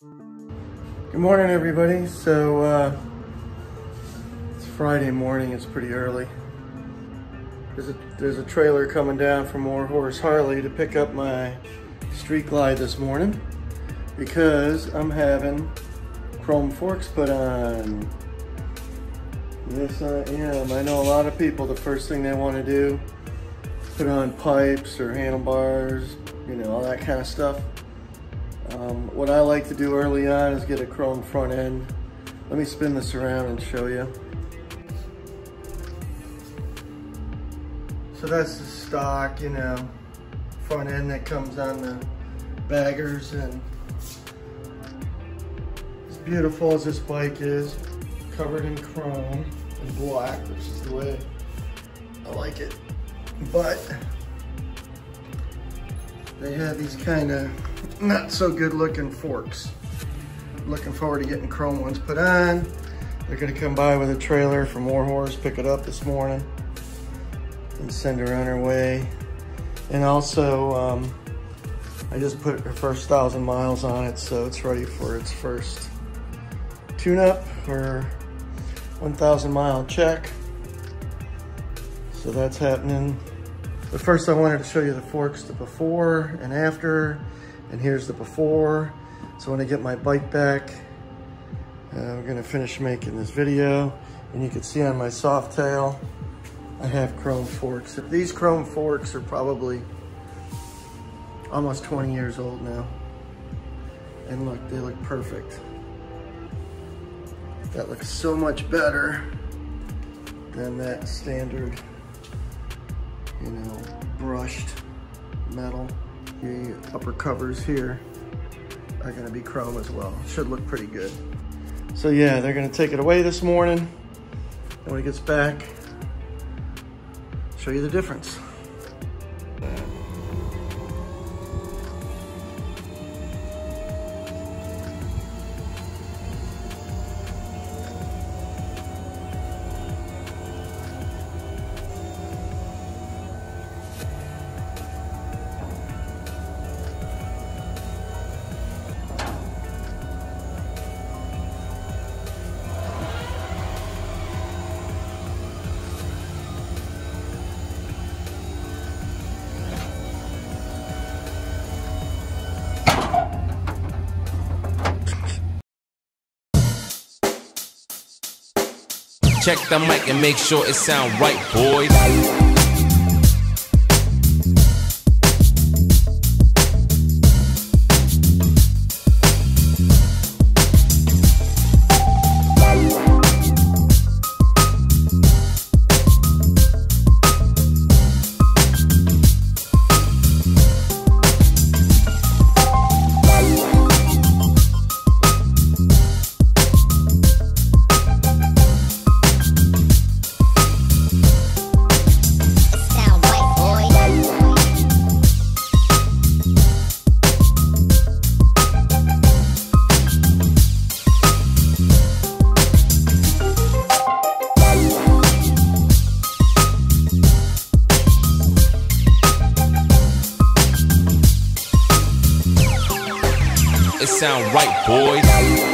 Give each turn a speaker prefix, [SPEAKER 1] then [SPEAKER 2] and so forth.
[SPEAKER 1] Good morning, everybody. So it's Friday morning. It's pretty early. There's a trailer coming down from War Horse Harley to pick up my Street Glide this morning because I'm having chrome forks put on. Yes, I am. I know a lot of people, the first thing they want to do, put on pipes or handlebars, you know, all that kind of stuff. What I like to do early on is get a chrome front end. Let me spin this around and show you. So that's the stock, you know, front end that comes on the baggers, and as beautiful as this bike is, covered in chrome and black, which is the way I like it. But they have these kind of not so good looking forks. Looking forward to getting chrome ones put on. They're gonna come by with a trailer from War Horse, pick it up this morning and send her on her way. And also, I just put her first 1,000 miles on it, so it's ready for its first tune-up or 1,000 mile check. So that's happening. But first I wanted to show you the forks, the before and after, and here's the before. So when I get my bike back, we're gonna finish making this video, and you can see on my soft tail, I have chrome forks. These chrome forks are probably almost 20 years old now. And look, they look perfect. That looks so much better than that standard, you know, brushed metal. The upper covers here are gonna be chrome as well. Should look pretty good. So yeah, they're gonna take it away this morning, and when it gets back, show you the difference.
[SPEAKER 2] Check the mic and make sure it sound right, boys. It sound right, boys.